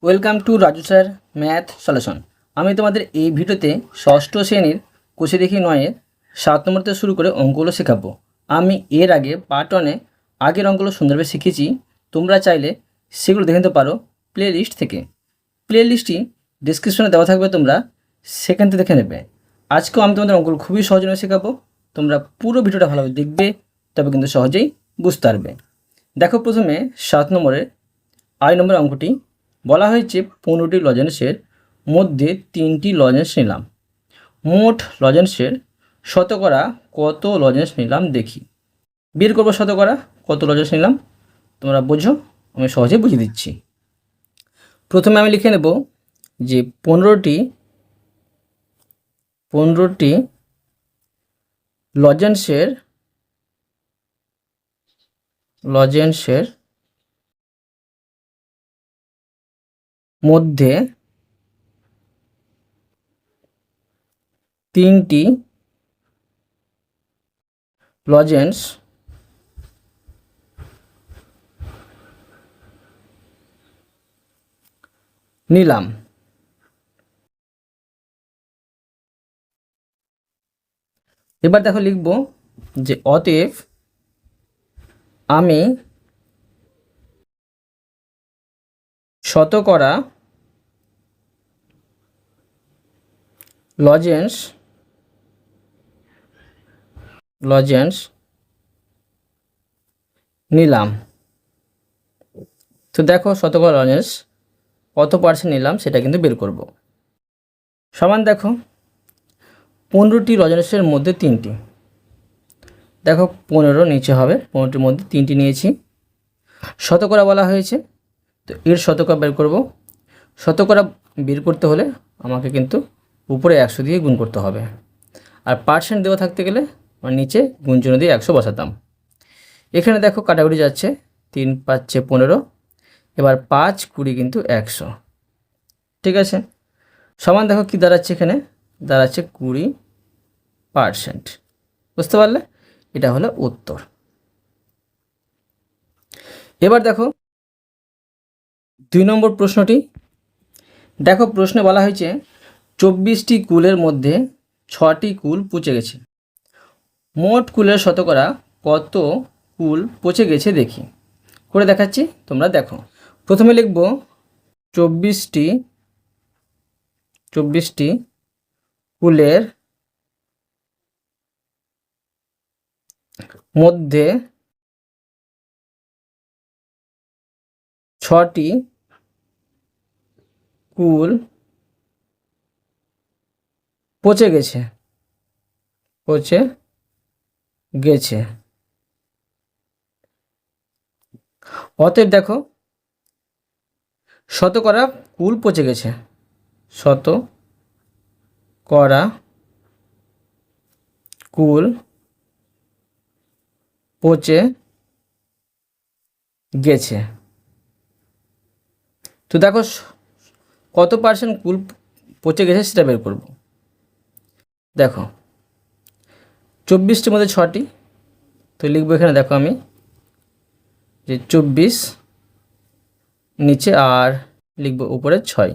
Welcome to Raju sir math solution. আমি তোমাদের এই ভিডিওতে ষষ্ঠ শ্রেণীর কোষে দেখি 9-এর 7 নম্বর থেকে শুরু করে অঙ্কগুলো শেখাবো। আমি এর আগে পার্ট 1-এ আগের অঙ্কগুলো সুন্দরভাবে শিখেছি। তোমরা চাইলে সেগুলো দেখে নিতে পারো প্লে লিস্ট থেকে। প্লে লিস্টটি ডিসক্রিপশনে দেওয়া থাকবে, তোমরা সেখান থেকে দেখে নেবে। আজকেও আমি তোমাদের অঙ্কগুলো খুবই সহজভাবে শেখাবো। তোমরা পুরো ভিডিওটা ভালোভাবে দেখবে, তবে কিন্তু সহজেই বুঝতে পারবে। দেখো, প্রথমে 7 নম্বরের আড়াই নম্বর অঙ্কটি বলা হয়েছে 15টি লজেন্সের মধ্যে 3টি লজেন্স নিলাম। মোট লজেন্সের শতকরা কত লজেন্স নিলাম দেখি। বের করবো শতকরা কত লজেন্স নিলাম, তোমরা বোঝো, আমি সহজে বুঝিয়ে দিচ্ছি। প্রথমে আমি লিখে নেব যে 15টি লজেন্সের মধ্যে 3টি লজেন্স নিলাম। এবার দেখো, লিখব যে অতএব আমি শতকরা লজেন্স নিলাম। তো দেখো, শতকরা লজেন্স কত পার্সেন্ট নিলাম সেটা কিন্তু বের করব। সমান দেখো 15টি লজেন্সের মধ্যে 3টি, দেখো 15 নিচে হবে, 15টির মধ্যে 3টি নিয়েছি। শতকরা বলা হয়েছে, তো এর শতকরা বের করব। শতকরা বের করতে হলে আমাকে কিন্তু উপরে 100 দিয়ে গুণ করতে হবে, আর পার্সেন্ট দেওয়া থাকতে গেলে নিচে গুণ চিহ্ন দিয়ে 100 বসাতাম। এখানে দেখো কাটাকুটি যাচ্ছে, 3 5 15, এবার 5 20 কিন্তু 100, ঠিক আছে। সমান দেখো কি দাঁড়াচ্ছে, এখানে দাঁড়াচ্ছে 20%। বুঝতে পারলে? এটা হলো উত্তর। এবার দেখো 2 নম্বর প্রশ্নটি। দেখো, প্রশ্নে বলা হয়েছে 24টি কুলের মধ্যে 6টি কুল পচে গেছে। মোট কুলের শতকরা কত কুল পচে গেছে দেখি। করে দেখাচ্ছি, তোমরা দেখো। প্রথমে লিখব 24টি কুলের মধ্যে 6টি কুল পচে গেছে। অতএব দেখো, শতকরা কুল পচে গেছে, শতকরা কুল পচে গেছে। তো দেখো কত পার্সেন্ট কুল পচে গেছে সেটা বের করব। দেখো 24টির মধ্যে 6টি, তো লিখবো এখানে, দেখো আমি যে 24 নিচে আর লিখব উপরে 6।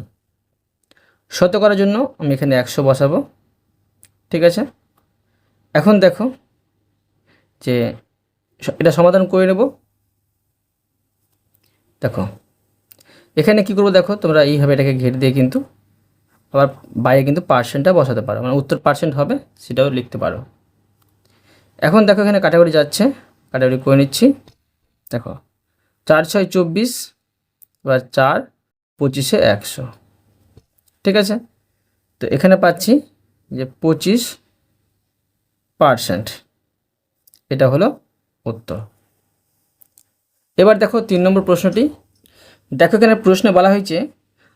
শতকরার জন্য আমি এখানে 100 বসাবো, ঠিক আছে। এখন দেখো যে এটা সমাধান করে নেব। দেখো এখানে কি করব, দেখো তোমরা এইভাবে এটাকে ঘের দিয়ে কিন্তু আবার বাইরে কিন্তু পার্সেন্টটা বসাতে পারো, মানে উত্তর পার্সেন্ট হবে সেটাও লিখতে পারো। এখন দেখো এখানে কাটাকুটি যাচ্ছে, কাটাকুটি করে নিচ্ছি। দেখো 4 6 24, এবার 4 25 100, ঠিক আছে। তো এখানে পাচ্ছি যে 25%, এটা হলো উত্তর। এবার দেখো 3 নম্বর প্রশ্নটি। দেখো এখানে প্রশ্নে বলা হয়েছে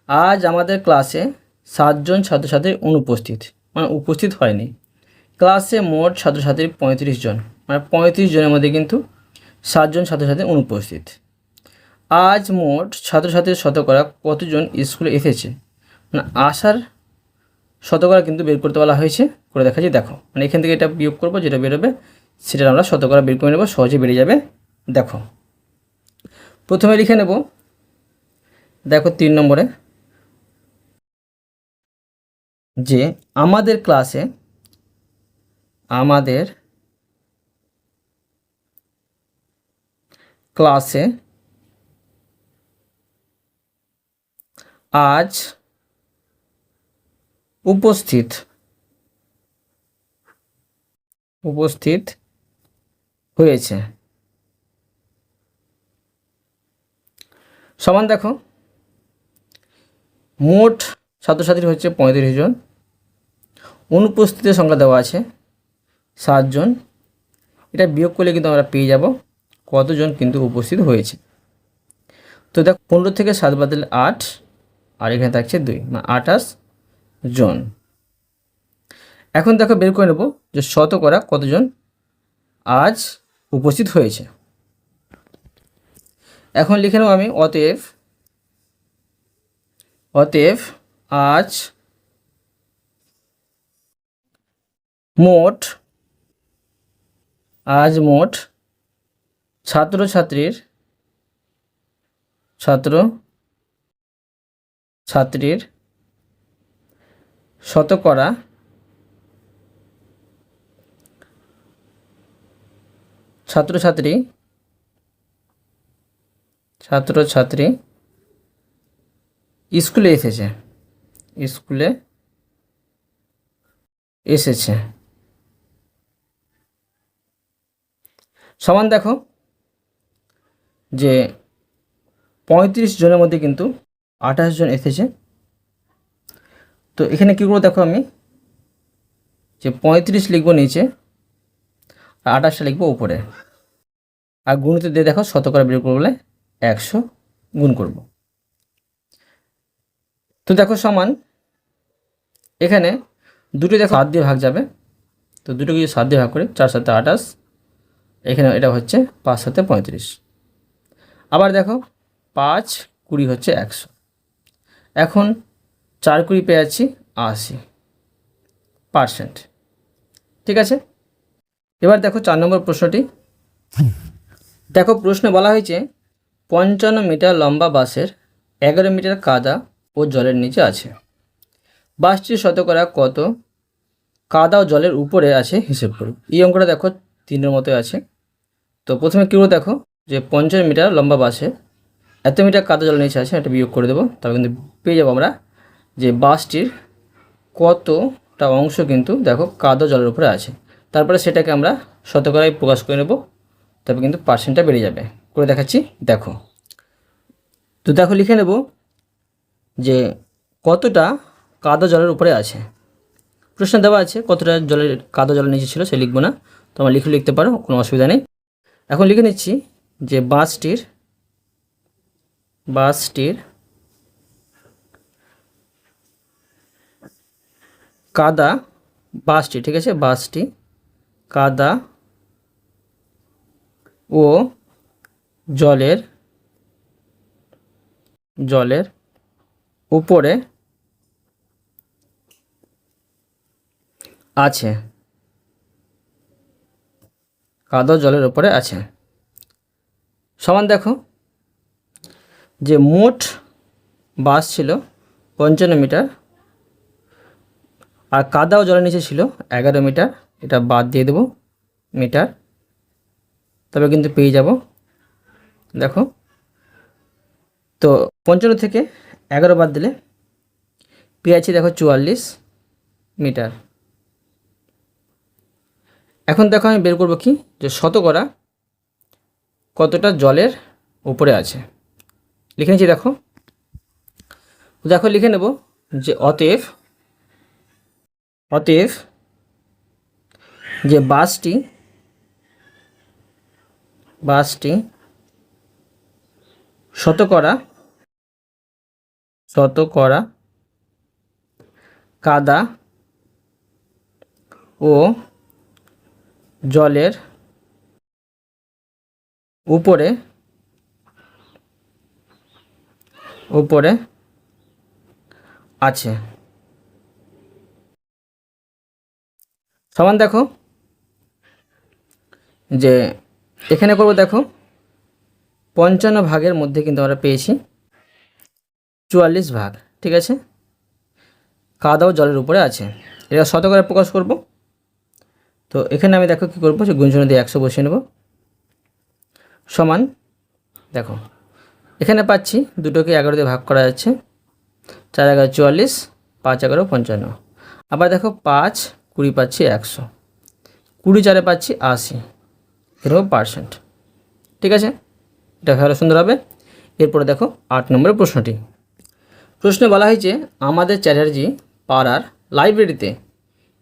আজ আমাদের ক্লাসে 7 জন ছাত্রছাত্রী অনুপস্থিত, মানে উপস্থিত হয়নি। ক্লাসে মোট ছাত্রছাত্রী 35 জন, মানে 35 জনের মধ্যে কিন্তু 7 জন ছাত্রছাত্রী অনুপস্থিত। আজ মোট ছাত্রছাত্রীর শতকরা কতজন স্কুলে এসেছে, মানে আসার শতকরা কিন্তু বের করতে বলা হয়েছে। করে দেখাচ্ছি, দেখো মানে এখান থেকে এটা বিয়োগ করবো, যেটা বেরোবে সেটা আমরা শতকরা বের করে নেব, সহজে বেরিয়ে যাবে। দেখো প্রথমে লিখে নেব দেখো 3 নম্বরে যে আমাদের ক্লাসে আজ উপস্থিত হয়েছে সমান দেখো মোট ছাত্রছাত্রী হচ্ছে 35 জন, অনুপস্থিতের সংখ্যা দেওয়া আছে 7 জন। এটা বিয়োগ করলে কিন্তু আমরা পেয়ে যাব কতজন কিন্তু উপস্থিত হয়েছে। তো দেখো 15 থেকে 7 বাদ দিলে 8, আর এখানে থাকছে 2, মানে 28 জন। এখন দেখো বের করে নেব যে শতকরা কতজন আজ উপস্থিত হয়েছে। এখন লিখে নেব আমি অতএব আজ মোট ছাত্রছাত্রীর শতকরা ছাত্রছাত্রী স্কুলে এসেছে সমান দেখো যে 35 জনের মধ্যে কিন্তু 28 জন এসেছে। তো এখানে কী করবো দেখো আমি যে 35 লিখবো নিচে আর 28টা লিখবো উপরে, আর গুণিত দিয়ে দেখো শতকরা বের করলে 100 গুণ করব। তো দেখো সমান এখানে দুটো দেখো 7 দিয়ে ভাগ যাবে, তো দুটোকে যদি 7 দিয়ে ভাগ করি 4 7 28, এখানে এটা হচ্ছে 5 7 35। আবার দেখো 5 20 হচ্ছে 100। এখন 4 20 পেয়ে যাচ্ছি 80%। ঠিক আছে, এবার দেখো 4 নম্বর প্রশ্নটি। দেখো প্রশ্নে বলা হয়েছে 55 মিটার লম্বা বাসের 11 মিটার কাদা ও জলের নিচে আছে। বাসটির শতকরা কত কাদা ও জলের উপরে আছে হিসেব করুন। এই অঙ্কটা দেখো 3-এর মতো আছে। তো প্রথমে কী করে দেখো যে 50 মিটার লম্বা বাসে এত মিটার কাদা জলের নিচে আছে, এটা বিয়োগ করে দেবো, তবে কিন্তু পেয়ে যাবো আমরা যে বাসটির কতটা অংশ কিন্তু দেখো কাদা জলের উপরে আছে। তারপরে সেটাকে আমরা শতকরায় প্রকাশ করে নেব, তবে কিন্তু পার্সেন্টটা বেড়ে যাবে। করে দেখাচ্ছি দেখো। তো দেখো লিখে নেব যে কতটা কাদা জলের উপরে আছে। প্রশ্ন দেওয়া আছে কতটা কাদা জলের নিচে ছিল, সে লিখবো না, তোমরা লিখতে পারো, কোনো অসুবিধা নেই। এখন লিখে নিচ্ছি যে বাসটির কাদা, বাসটি, ঠিক আছে, বাসটি কাদা ও জলের উপরে আছে, কাদা জলের উপরে আছে সমান দেখো যে মোট বাস ছিল 55 মিটার আর কাদা ও জলের নিচে ছিল 11 মিটার, এটা বাদ দিয়ে দেব মিটার, তবে কিন্তু পেয়ে যাব দেখো। তো 55 থেকে 11 বাদ দিলে পেয়ে যাচ্ছি দেখো 44 মিটার। এখন দেখো আমি বের করবো কি যে শতকরা কতটা জলের উপরে আছে। লিখে নিচ্ছি দেখো লিখে নেব যে অতএব যে বাসটি শতকরা কাদা ও জলের উপরে আছে সমান দেখো যে এখানে করব দেখো 55 ভাগের মধ্যে কিন্তু আমরা পেয়েছি 44 ভাগ, ঠিক আছে। খাওয়া দাওয়া জলের উপরে আছে, এটা শতকরা প্রকাশ করব। তো এখানে আমি দেখো কী করবো, যে গুণচিহ্ন দিয়ে 100 বসিয়ে নেব, সমান দেখো এখানে পাচ্ছি দুটোকে 11 দিয়ে ভাগ করা যাচ্ছে, 4 11 44, 5 11 55। আবার দেখো 5 20 পাচ্ছি 100, 20 4 পাচ্ছি 80, এরকম পার্সেন্ট, ঠিক আছে। এটা ভালো সুন্দর হবে। এরপরে দেখো 8 নম্বরের প্রশ্নটি। প্রশ্নে বলা হয়েছে আমাদের চ্যাটার্জি পাড়ার লাইব্রেরিতে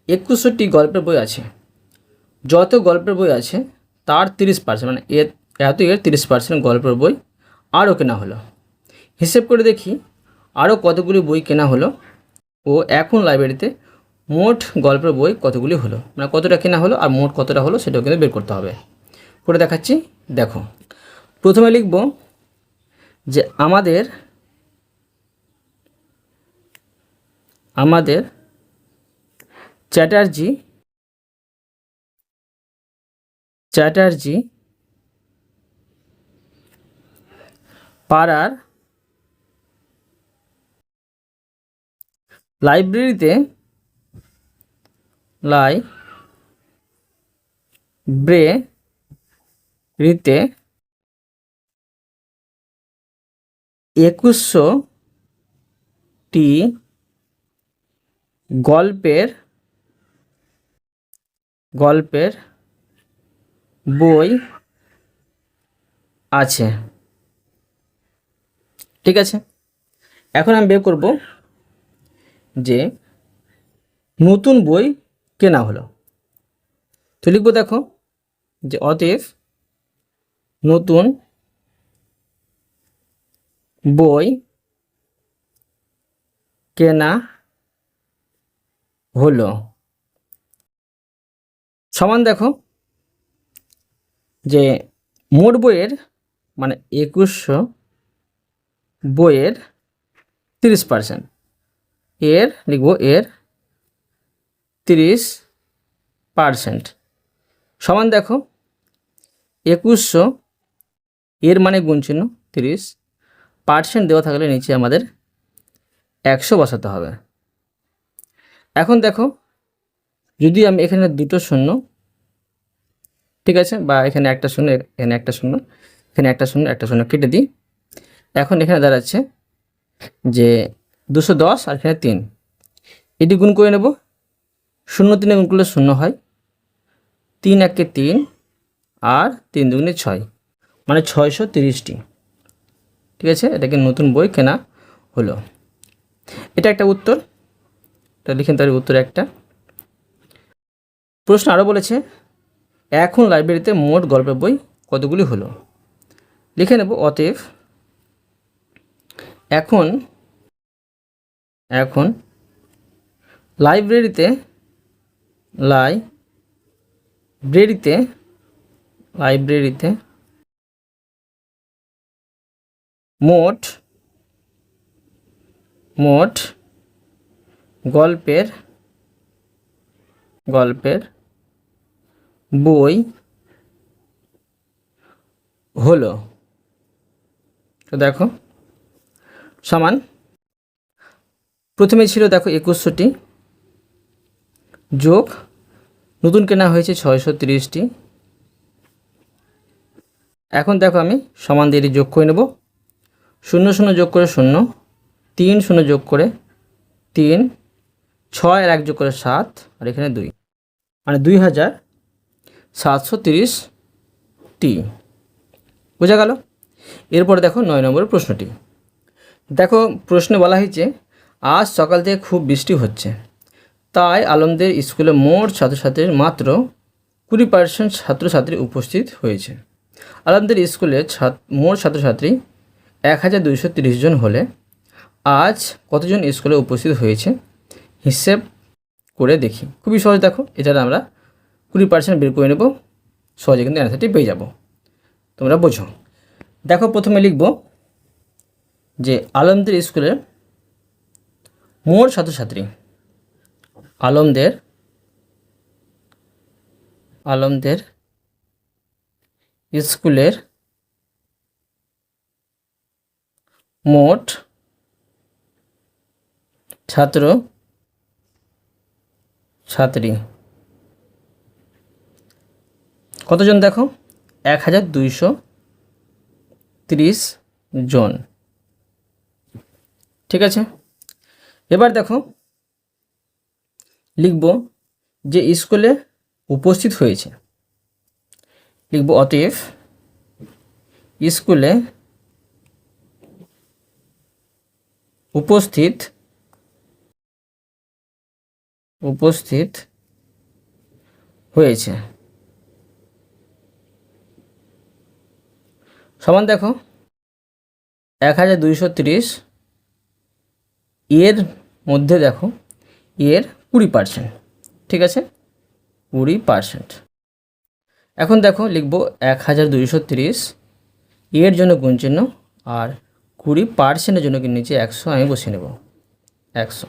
21টি গল্পের বই আছে। যত গল্পের বই আছে তার 30%, মানে এর 30% গল্পের বই আরও কেনা হলো। হিসেব করে দেখি আরও কতগুলি বই কেনা হলো ও এখন লাইব্রেরিতে মোট গল্পের বই কতগুলি হলো, মানে কতটা কেনা হলো আর মোট কতটা হলো সেটাও কিন্তু বের করতে হবে। করে দেখাচ্ছি, দেখো প্রথমে লিখব যে আমাদের চ্যাটার্জি পাড়ার লাইব্রেরিতে 21টি গল্পের বই আছে, ঠিক আছে। এখন আমি বের করব যে নতুন বই কেনা হলো। তো লিখব দেখো যে অতএব নতুন বই কেনা হলো সমান দেখো যে মোট বইয়ের মানে 2100 বইয়ের 30%, এর লিখব এর 30% সমান দেখো 2100 এর মানে গুণচিহ্ন 30% দেওয়া থাকলে নিচে আমাদের 100 বসাতে হবে। এখন দেখো যদি আমি এখানে দুটো শূন্য, ঠিক আছে, বা এখানে একটা শূন্য, এখানে একটা শূন্য, এখানে একটা শূন্য, একটা শূন্য কেটে দিই, এখন এখানে দাঁড়াচ্ছে যে 210 আর এখানে 3, এটি গুণ করে নেব। 0 3 গুণ করলে 0 হয়, 3 1 3 আর 3 2 6, মানে 630টি, ঠিক আছে। এটাকে নতুন বই কেনা হলো, এটা একটা উত্তর, এটা লিখেন তার উত্তর একটা। প্রশ্ন আরও বলেছে এখন লাইব্রেরিতে মোট গল্পের বই কতগুলি হলো, লিখে নেব অতএব এখন লাইব্রেরিতে মোট গল্পের বই হলো, তো দেখো সমান প্রথমে ছিল দেখো 2100টি যোগ নতুন কেনা হয়েছে 630টি। এখন দেখো আমি সমান দিয়ে যোগ করে নেব, 0 0 যোগ করে 0, 3 0 যোগ করে 3, 6 আর 1 যোগ করে 7 আর এখানে 2, মানে 2730টি, বোঝা গেল। এরপরে দেখো 9 নম্বরের প্রশ্নটি। দেখো প্রশ্নে বলা হয়েছে আজ সকাল থেকে খুব বৃষ্টি হচ্ছে, তাই আলমদের স্কুলে মোট ছাত্রছাত্রীর মাত্র 20% ছাত্রছাত্রী উপস্থিত হয়েছে। আলমদের স্কুলে মোট ছাত্রছাত্রী 1230 জন হলে আজ কতজন স্কুলে উপস্থিত হয়েছে হিসেব করে দেখি। খুবই সহজ, দেখো এটা আমরা 20% বের করে নেব, সহজে কিন্তু অ্যান্সারটি পেয়ে যাব, তোমরা বোঝো। দেখো প্রথমে লিখব যে আলমদের স্কুলে মোট ছাত্রছাত্রী, আলমদের স্কুলের মোট ছাত্র ছাত্রী কতজন দেখো 1230 জন। ঠিক আছে, এবার দেখো লিখব যে স্কুলে উপস্থিত হয়েছে। লিখব অতএব স্কুলে উপস্থিত হয়েছে সমান দেখো 1230 এর মধ্যে দেখো এর 20%। ঠিক আছে, 20%। এখন দেখো লিখব 1230 এর জন্য গুণ চিহ্ন আর 20%-এর জন্য কি নিচে 100 আমি বসিয়ে নেব। 100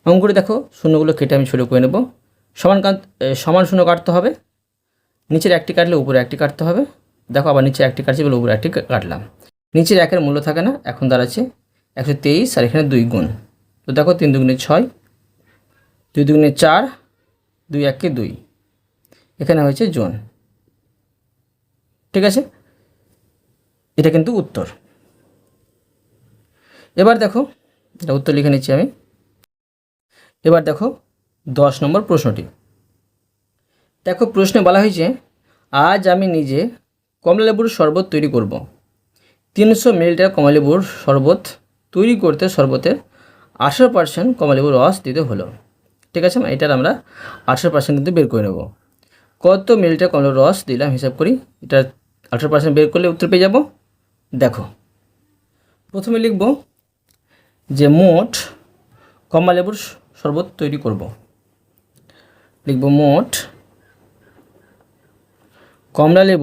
অঙ্কটি দেখো শূন্যগুলো কেটে আমি ছোট করে নেব। সমান শূন্য কাটতে হবে, নিচের একটি কাটলে উপরে একটি কাটতে হবে। দেখো আবার নিচে একটি কাটছি বলে উপরে একটি কাটলাম। নিচের একের মূল্য থাকে না, এখন দাঁড়াচ্ছে 123 আর এখানে 2 গুণ। তো দেখো 3 দুগুণে 6, 2 দুগুণে 4, 2 1-কে 2, এখানে হয়েছে জন। ঠিক আছে, এটা কিন্তু উত্তর। এবার দেখো এটা উত্তর লিখে নিচ্ছি আমি। এবার দেখো 10 নম্বর প্রশ্নটি। দেখো প্রশ্নে বলা হয়েছে আজ আমি নিজে কমলালেবুর শরবত তৈরি করব। 300 মিলিলিটার কমলালেবুর শরবত তৈরি করতে শরবতের 18% কমলালেবুর রস দিতে হলো। ঠিক আছে, এটার আমরা 18% কিন্তু বের করে নেব। কত মিলিলিটার কমলার রস দিলাম হিসাব করি, এটা 18% বের করলে উত্তর পেয়ে যাব। দেখো প্রথমে লিখব যে মোট কমলালেবুর শরবত তৈরি করব। লিখব মোট কমলা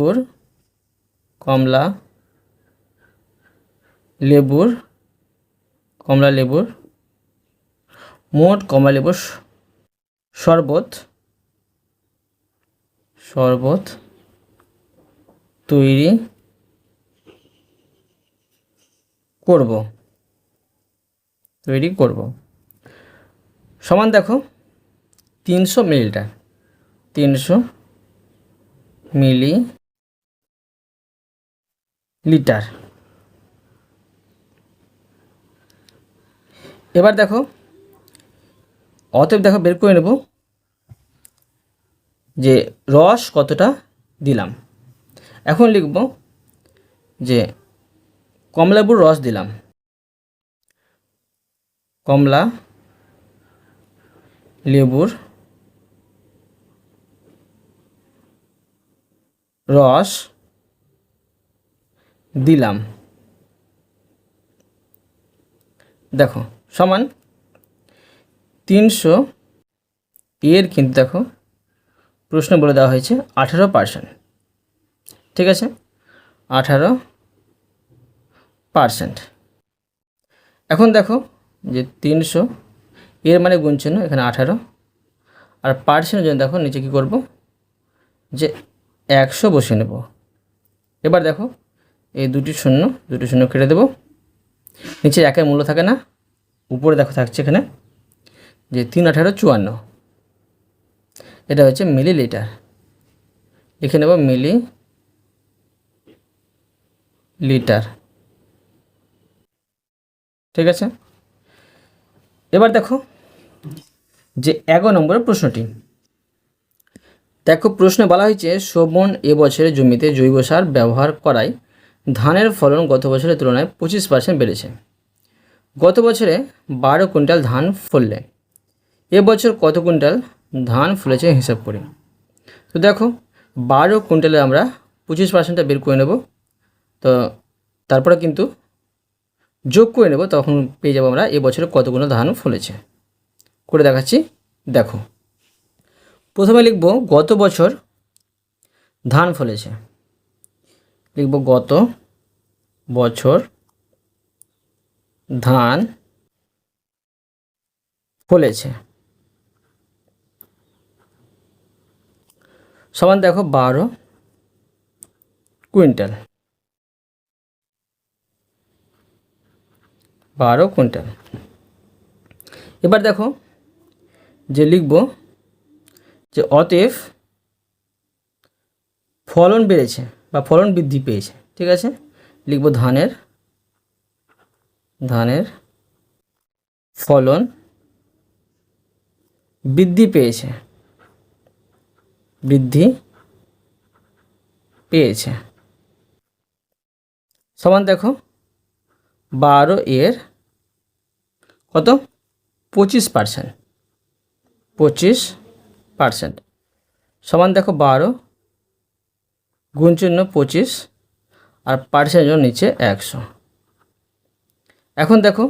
লেবুর মোট কমলা লেবুর শরবত তৈরি করব সমান দেখো 300 মিলিলিটার, 300 মিলিলিটার। এবার দেখো অতএব দেখো বের করে নেব যে রস কতটা দিলাম। এখন লিখব যে কমলালেবুর রস দিলাম, কমলা লেবুর রস দিলাম। দেখো সমান 300 এর কিন্তু দেখো প্রশ্ন বলে দেওয়া হয়েছে 18%। ঠিক আছে, 18%। এখন দেখো যে 300 এর মানে গুণ চিহ্ন এখানে 18 আর পার্সেন্টের জন্য দেখো নিচে কী করব যে 100 বসিয়ে নেব। এবার দেখো এই দুটি শূন্য কেটে দেব। নিচে একের মূল্য থাকে না, উপরে দেখো থাকছে এখানে যে 3 18 54, এটা হচ্ছে মিলিলিটার। লিখে নেব মিলিলিটার। ঠিক আছে, এবার দেখো যে 11 নম্বরের প্রশ্নটি। দেখো প্রশ্নে বলা হয়েছে শোভন এবছরে জমিতে জৈব সার ব্যবহার করায় ধানের ফলন গত বছরের তুলনায় 25% বেড়েছে। গত বছরে 12 কুইন্টাল ধান ফললে এবছর কত কুইন্টাল ধান ফলেছে হিসাব করি। তো দেখো 12 কুইন্টালে আমরা 25%টা বের করে নেব, তো তারপরে কিন্তু যোগ করে নেব, তখন পেয়ে যাবো আমরা এবছরে কত কুইন্টাল ধান ফলেছে। করে দেখাচ্ছি। দেখো প্রথমে লিখব গত বছর ধান ফলেছে, লিখব গত বছর ধান ফলেছে সমান দেখো 12 কুইন্টাল। এবার দেখো যে লিখব যে অতএব ফলন বেড়েছে বা ফলন বৃদ্ধি পেয়েছে। ঠিক আছে, লিখব ধানের ফলন বৃদ্ধি পেয়েছে সমান দেখো 12 এর কত 25% সমান দেখো 12 গুণ চিহ্ন 25 আর পার্সেন্ট জন্য নিচে 100। এখন দেখো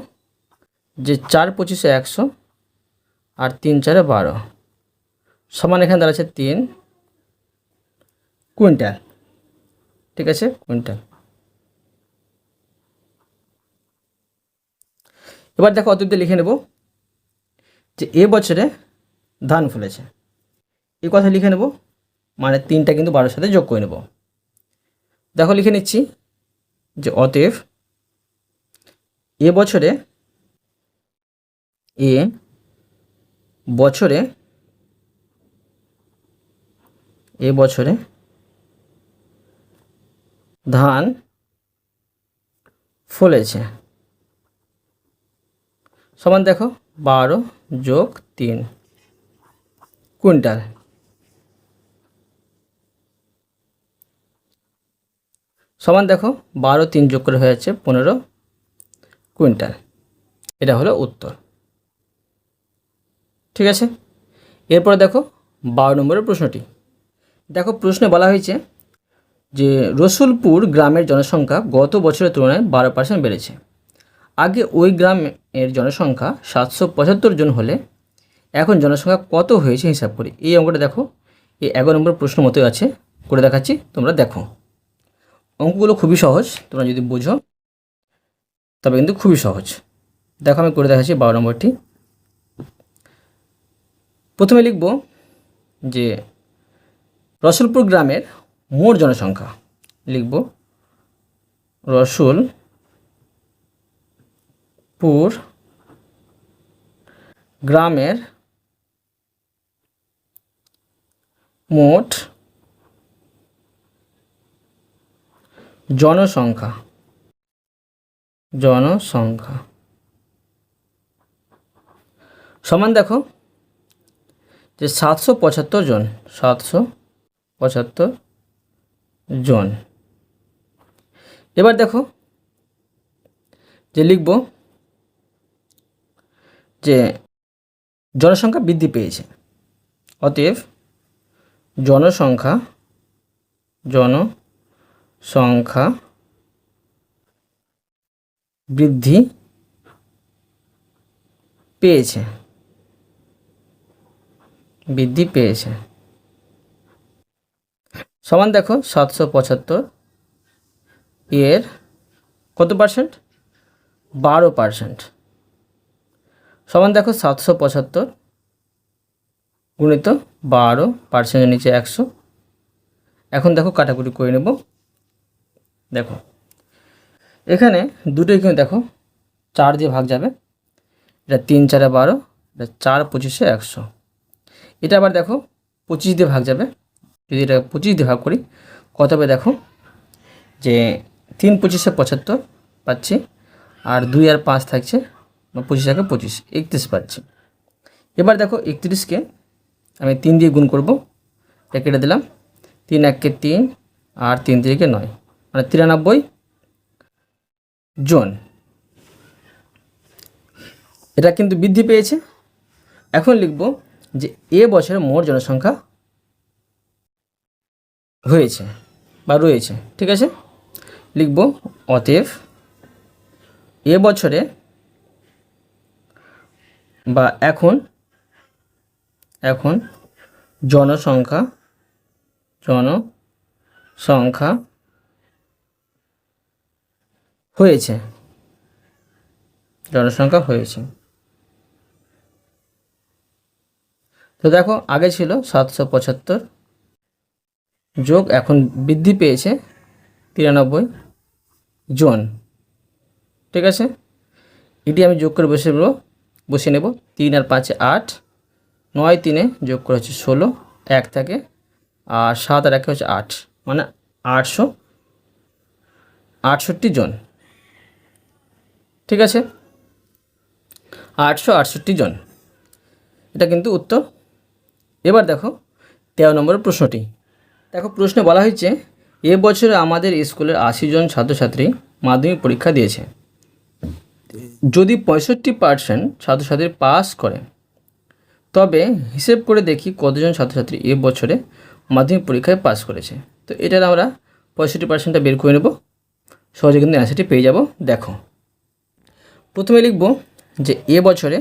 যে 4 25 100 আর 3 4 12 সমান এখানে দাঁড়াচ্ছে 3 কুইন্টাল। ঠিক আছে, কুইন্টাল। এবার দেখো অতএব লিখে নেব যে এ বছরে ধান ফলেছে, এই কথা লিখে নেব, মানে 3টা কিন্তু 12-র সাথে যোগ করে নেব। দেখো লিখে নিচ্ছি যে অতএব এ বছরে ধান ফলেছে সমান দেখো 12 যোগ 3 কুইন্টাল। সমান দেখো 12 3 যোগ করে হয়ে যাচ্ছে 15 কুইন্টাল। এটা হলো উত্তর। ঠিক আছে, এরপরে দেখো 12 নম্বরের প্রশ্নটি। দেখো প্রশ্নে বলা হয়েছে যে রসুলপুর গ্রামের জনসংখ্যা গত বছরের তুলনায় 12% বেড়েছে। আগে ওই গ্রামের জনসংখ্যা 775 জন হলে এখন জনসংখ্যা কত হয়েছে হিসাব করি। এই অঙ্কটা দেখো এই 11 নম্বর প্রশ্ন মতোই আছে, করে দেখাচ্ছি, তোমরা দেখো। অঙ্কগুলো খুবই সহজ, তোমরা যদি বোঝো তবে কিন্তু খুবই সহজ। দেখো আমি করে দেখাচ্ছি 12 নম্বরটি। প্রথমে লিখব যে রসুলপুর গ্রামের মোট জনসংখ্যা, লিখব রসুলপুর গ্রামের মোট জনসংখ্যা সমান দেখো যে 775 জন। এবার দেখো যে লিখব যে জনসংখ্যা বৃদ্ধি পেয়েছে, অতএব জনসংখ্যা বৃদ্ধি পেয়েছে সমান দেখো 775 এর কত পার্সেন্ট 12% সমান দেখো 775 গুণিত 12% নিচে 100। এখন দেখো কাটাকুটি করে নেব। দেখো এখানে দুটোই কিন্তু দেখো 4 দিয়ে ভাগ যাবে, এটা 3 4 12, এটা 4 25 100। এটা আবার দেখো 25 দিয়ে ভাগ যাবে, যদি এটা 25 দিয়ে ভাগ করি কত হবে দেখো যে 3 25 75 পাচ্ছি, আর 2 আর 5 থাকছে, 25 থেকে 25 31 পাচ্ছি। এবার দেখো 31কে আমি 3 দিয়ে গুণ করব, এটা কেটে দিলাম, 3 1 3 আর 3 3 9, মানে 93 জন। এটা কিন্তু বৃদ্ধি পেয়েছে। এখন লিখব যে এ বছরের মোট জনসংখ্যা হয়েছে বা রয়েছে। ঠিক আছে, লিখব অতএব এ বছরে বা এখন জনসংখ্যা হয়েছে। তো দেখো আগে ছিল 775 যোগ এখন বৃদ্ধি পেয়েছে 93 জন। ঠিক আছে, এটি আমি যোগ করে বসে দেবো বসিয়ে নেব। 3 আর 5 8, 9 3 যোগ করে হচ্ছে 16, 1 থাকে, আর 7 আর 1 হচ্ছে 8, মানে 868 জন। ঠিক আছে, 868 জন, এটা কিন্তু উত্তর। এবার দেখো 13 নম্বরের প্রশ্নটি। দেখো প্রশ্নে বলা হয়েছে এবছরে আমাদের স্কুলের 80 জন ছাত্রছাত্রী মাধ্যমিক পরীক্ষা দিয়েছে। যদি 65% ছাত্রছাত্রী পাস করে, তবে হিসেব করে দেখি কতজন ছাত্রছাত্রী এবছরে মাধ্যমিক পরীক্ষায় পাস করেছে। তো এটার আমরা 65%টা বের করে নেব, সহজে কিন্তু অ্যান্সারটি পেয়ে যাব। দেখো প্রথমে লিখব যে এবছরে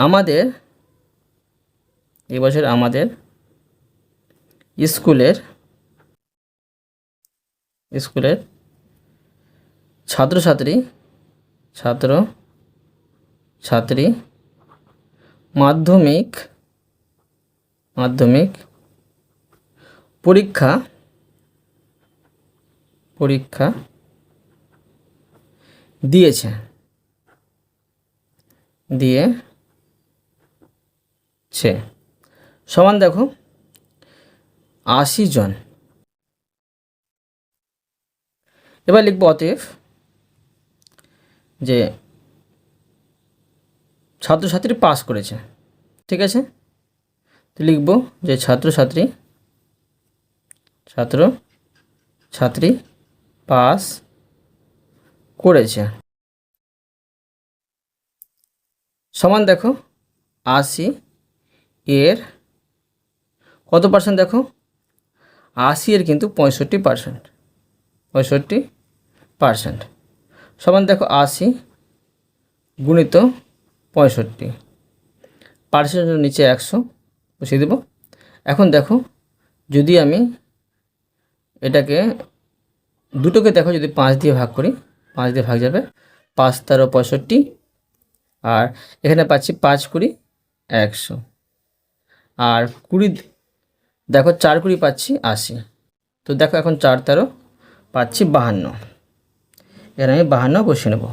আমাদের স্কুলের ছাত্রছাত্রী মাধ্যমিক পরীক্ষা দিয়েছে, সমান দেখো 80 জন। এবার লিখব অতএব যে ছাত্রছাত্রী পাস করেছে। ঠিক আছে, তো লিখব যে ছাত্রছাত্রী পাস করেছে, সমান দেখো 80 এর কত পার্সেন্ট, দেখো 80 এর কিন্তু 65%, সমান দেখো 80 গুণিত 65, পার্সেন্টের নিচে 100 বসিয়ে দেব। এখন দেখো যদি আমি এটাকে দুটোকে দেখো যদি 5 দিয়ে ভাগ করি, 5 দিয়ে ভাগ যাবে, 5 13 65, আর এখানে পাচ্ছি 5 20 100, আর 20 দেখো 4 20 পাচ্ছি 80। তো দেখো এখন 4 13 পাচ্ছি 52, এখানে আমি 52 বসিয়ে নেব,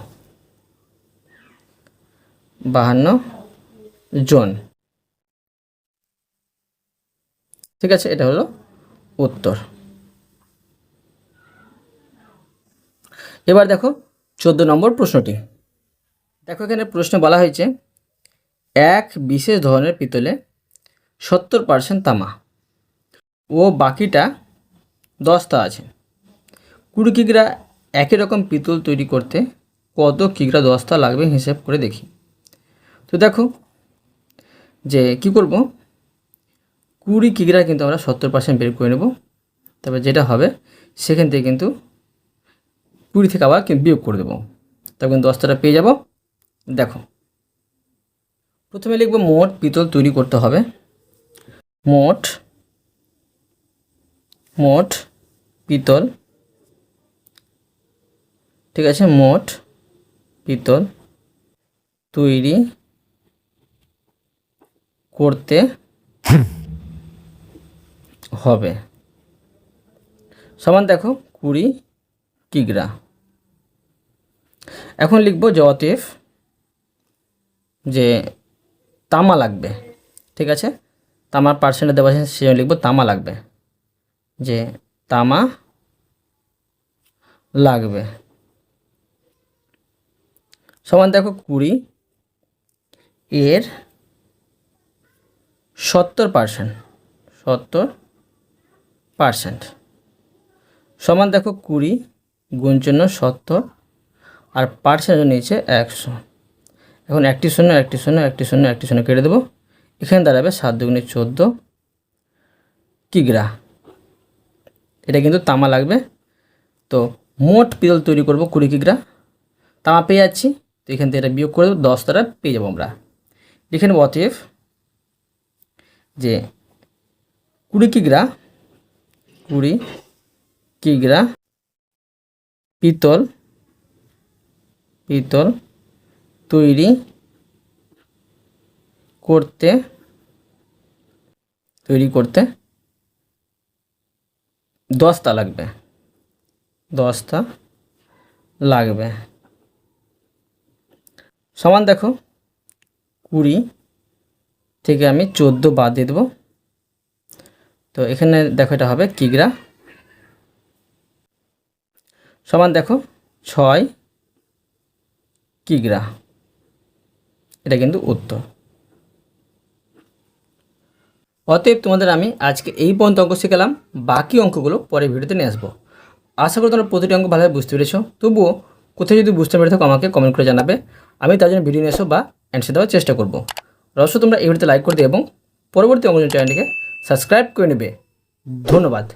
52 জন। ঠিক আছে, এটা হলো উত্তর। এবার দেখো 14 নম্বর প্রশ্নটি। দেখো এখানে প্রশ্নে বলা হয়েছে এক বিশেষ ধরনের পিতলে 70% তামা ও বাকিটা দস্তা আছে। 20 কিগ্রা একই রকম পিতল তৈরি করতে কত কিগ্রা দস্তা লাগবে হিসেব করে দেখি। তো দেখো যে কি করব, 20 কিগ্রা কিন্তু আমরা 70% বের করে নেব, তবে যেটা হবে সেখান থেকে কিন্তু 20 থেকে আবার বিয়োগ করে দেবো, তবে কিন্তু দস্তাটা পেয়ে যাব। দেখো প্রথমে লিখব মোট পিতল তৈরি করতে হবে, মোট পিতল, ঠিক আছে, মোট পিতল তৈরি করতে হবে, সমান দেখো 20 কিগ্রা। এখন লিখব যে অতএব যে তামা লাগবে। ঠিক আছে, তামার পার্সেন্টে দেওয়া আছে সেজন্য লিখব তামা লাগবে, যে তামা লাগবে, সমান দেখো 20 এর 70%, সমান দেখো 20 গুণ জন্য 70 আর পার্সেন্ট নিচে 100। এখন একটি শূন্য কেটে দেবো, এখানে দাঁড়াবে 7 দুগুণে 14 কিগ্রা। এটা কিন্তু তামা লাগবে। তো মোট পিতল তৈরি করব 20 কিগ্রা, তামা পেয়ে যাচ্ছি, তো এখান থেকে এটা বিয়োগ করে দেবো, 10 দ্বারা পেয়ে যাবো আমরা। লিখে নেব অতএব যে 20 কিগ্রা পিতল তৈরি করতে দস্তা লাগবে, দস্তা লাগবে। সমান দেখো 20 থেকে আমি 14 বাদ দিয়ে দেবো। তো এখানে দেখো এটা হবে কিগ্রা। সমান দেখো 6 কিগ্রা। এটা কিন্তু উত্তর। অতএব তোমাদের আমি আজকে এই পর্যন্ত অঙ্ক শিখালাম, বাকি অঙ্কগুলো পরের ভিডিওতে নিয়ে আসবো। আশা করি তোমরা প্রতিটি অঙ্ক ভালোভাবে বুঝতে পেরেছো। তবুও কোথায় যদি বুঝতে পেরে থাকো আমাকে কমেন্ট করে জানাবে, আমি তার জন্য ভিডিও নিয়ে আসবো বা অ্যান্সার দেওয়ার চেষ্টা করবো। অবশ্যই তোমরা এই ভিডিওতে লাইক করে দিও এবং পরবর্তী অঙ্ক চ্যানেলটিকে সাবস্ক্রাইব করে নেবে। ধন্যবাদ।